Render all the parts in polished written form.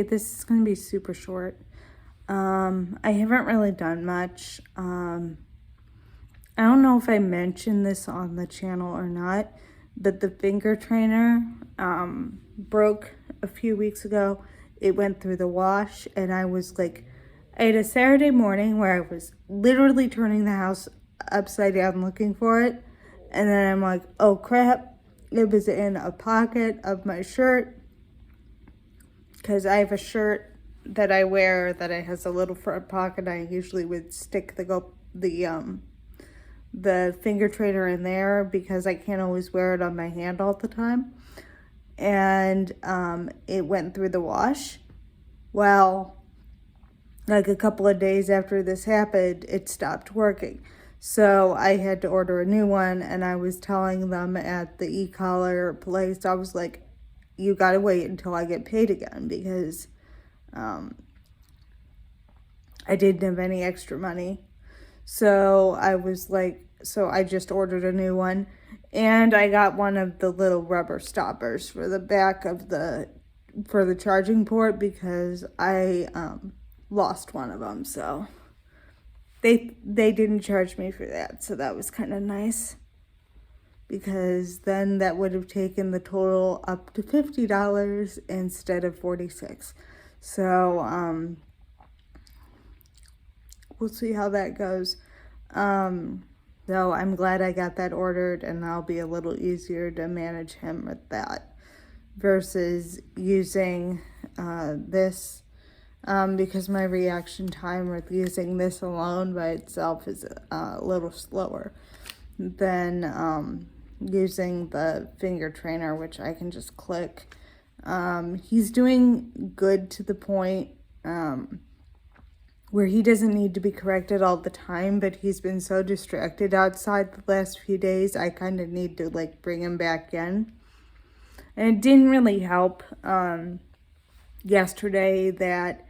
today. This is going to be super short. I haven't really done much. I don't know if I mentioned this on the channel or not, but the finger trainer broke a few weeks ago. It went through the wash, and I was like, I had a Saturday morning where I was literally turning the house upside down looking for it, and then I'm like, oh crap, it was in a pocket of my shirt, because I have a shirt that I wear that it has a little front pocket. I usually would stick the finger trainer in there because I can't always wear it on my hand all the time. And it went through the wash. Well, like a couple of days after this happened, it stopped working. So I had to order a new one, and I was telling them at the e-collar place, I was like, you gotta wait until I get paid again, because I didn't have any extra money. So I was like, so I just ordered a new one, and I got one of the little rubber stoppers for the back of for the charging port, because I lost one of them. So they didn't charge me for that, so that was kind of nice, because then that would have taken the total up to $50 instead of $46. So we'll see how that goes. Though I'm glad I got that ordered, and that'll be a little easier to manage him with that versus using this, because my reaction time with using this alone by itself is a little slower than using the finger trainer, which I can just click. He's doing good to the point where he doesn't need to be corrected all the time, but he's been so distracted outside the last few days, I kind of need to like bring him back in. And it didn't really help yesterday that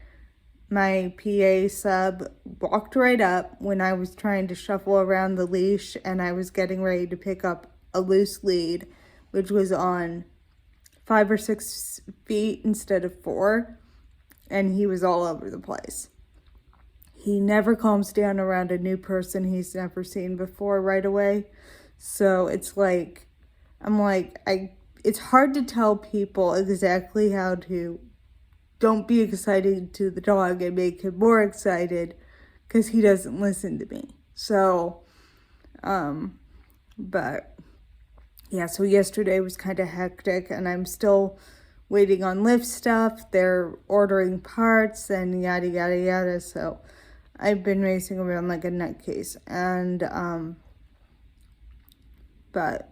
my PA sub walked right up when I was trying to shuffle around the leash, and I was getting ready to pick up a loose lead, which was on 5 or 6 feet instead of 4, and he was all over the place. He never calms down around a new person he's never seen before right away. So it's like, it's hard to tell people exactly how to don't be excited to the dog and make him more excited, because he doesn't listen to me. So, but yeah, so yesterday was kind of hectic, and I'm still waiting on lift stuff. They're ordering parts and yada, yada, yada. So I've been racing around like a nutcase, and, but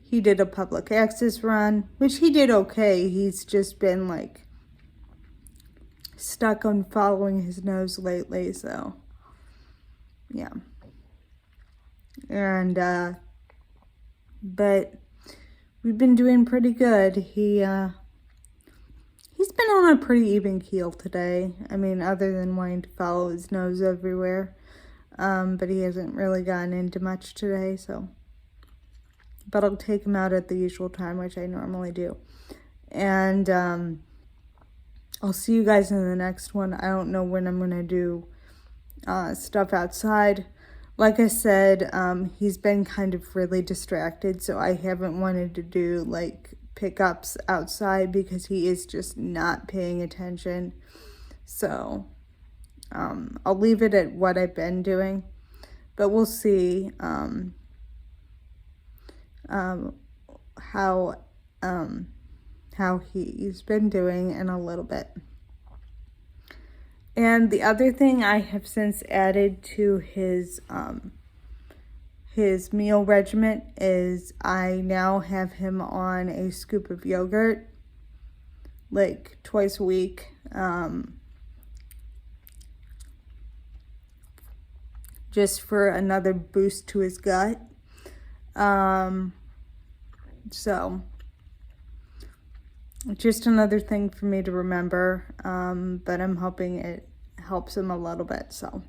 he did a public access run, which he did okay. He's just been like stuck on following his nose lately, so yeah. And, but we've been doing pretty good. He's been on a pretty even keel today. I mean, other than wanting to follow his nose everywhere. But he hasn't really gotten into much today, so. But I'll take him out at the usual time, which I normally do. And I'll see you guys in the next one. I don't know when I'm going to do stuff outside. Like I said, he's been kind of really distracted, so I haven't wanted to do like pickups outside because he is just not paying attention. So I'll leave it at what I've been doing, but we'll see how he's been doing in a little bit. And the other thing I have since added to his meal regimen is I now have him on a scoop of yogurt like twice a week. Just for another boost to his gut. So just another thing for me to remember, but I'm hoping it helps him a little bit, so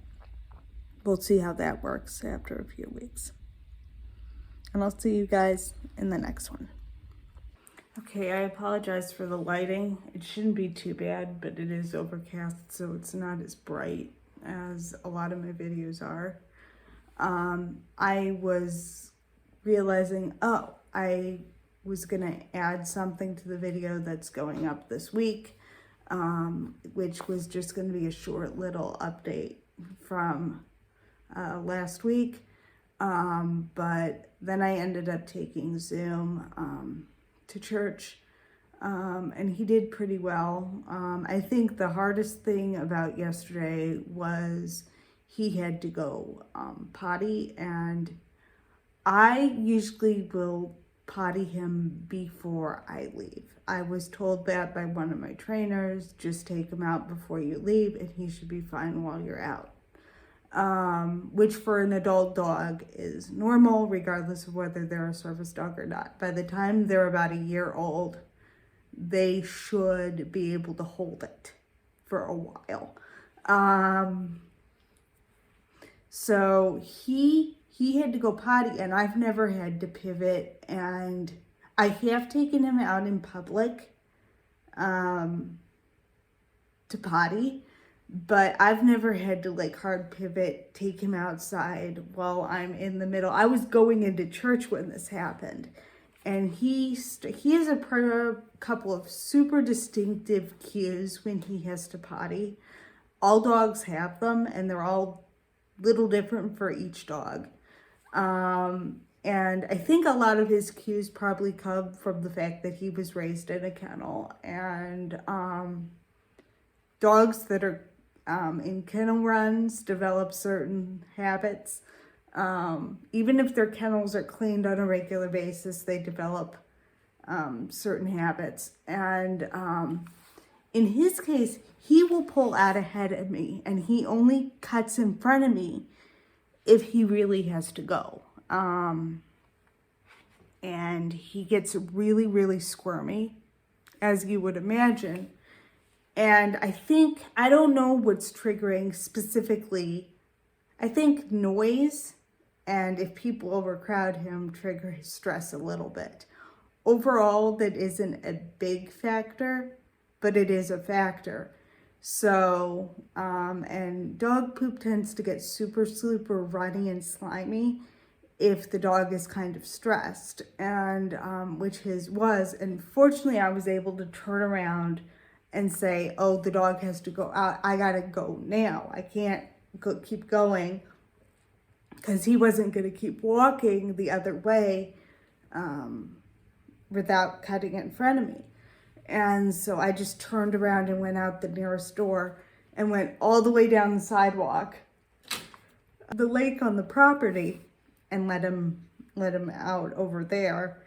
we'll see how that works after a few weeks. And I'll see you guys in the next one. Okay, I apologize for the lighting. It shouldn't be too bad, but it is overcast, so it's not as bright as a lot of my videos are. I was realizing, oh, I was gonna add something to the video that's going up this week, which was just gonna be a short little update from last week. But then I ended up taking Zoom to church, and he did pretty well. I think the hardest thing about yesterday was he had to go potty, and I usually will potty him before I leave. I was told that by one of my trainers, just take him out before you leave and he should be fine while you're out. Which for an adult dog is normal, regardless of whether they're a service dog or not. By the time they're about a year old, they should be able to hold it for a while. So he had to go potty, and I've never had to pivot, and I have taken him out in public to potty, but I've never had to like hard pivot, take him outside while I'm in the middle. I was going into church when this happened, and he has a couple of super distinctive cues when he has to potty. All dogs have them, and they're all little different for each dog. And I think a lot of his cues probably come from the fact that he was raised in a kennel, and dogs that are in kennel runs develop certain habits. Even if their kennels are cleaned on a regular basis, they develop certain habits. And in his case, he will pull out ahead of me, and he only cuts in front of me if he really has to go. And he gets really, really squirmy, as you would imagine. And I don't know what's triggering specifically. I think noise, and if people overcrowd him, trigger his stress a little bit. Overall, that isn't a big factor, but it is a factor. So, and dog poop tends to get super, super runny and slimy if the dog is kind of stressed, and which his was. And fortunately, I was able to turn around and say, oh, the dog has to go out. I gotta go now. I can't keep going, because he wasn't gonna keep walking the other way without cutting in front of me. And so I just turned around and went out the nearest door and went all the way down the sidewalk, the lake on the property, and let him out over there,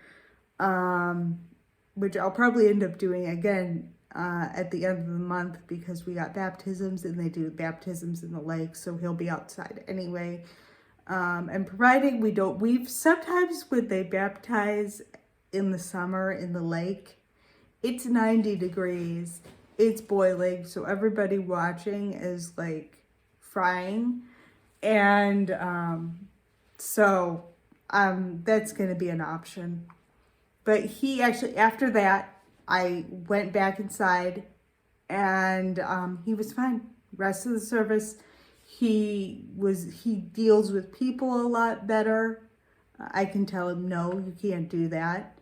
which I'll probably end up doing again at the end of the month, because we got baptisms and they do baptisms in the lake, so he'll be outside anyway. And providing we've sometimes when they baptize in the summer in the lake, it's 90 degrees, it's boiling, so everybody watching is like frying. And so that's going to be an option. But he actually, after that, I went back inside, and he was fine. Rest of the service, he deals with people a lot better. I can tell him, no, you can't do that,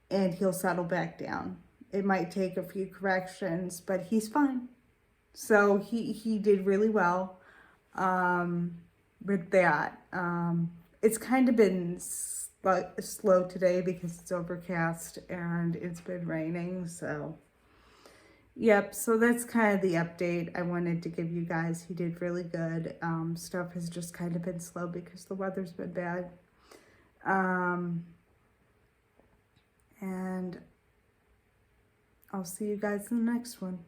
and he'll settle back down. It might take a few corrections, but he's fine. So he did really well with that. It's kind of been slow today because it's overcast and it's been raining. So, yep. So that's kind of the update I wanted to give you guys. He did really good. Stuff has just kind of been slow because the weather's been bad. And I'll see you guys in the next one.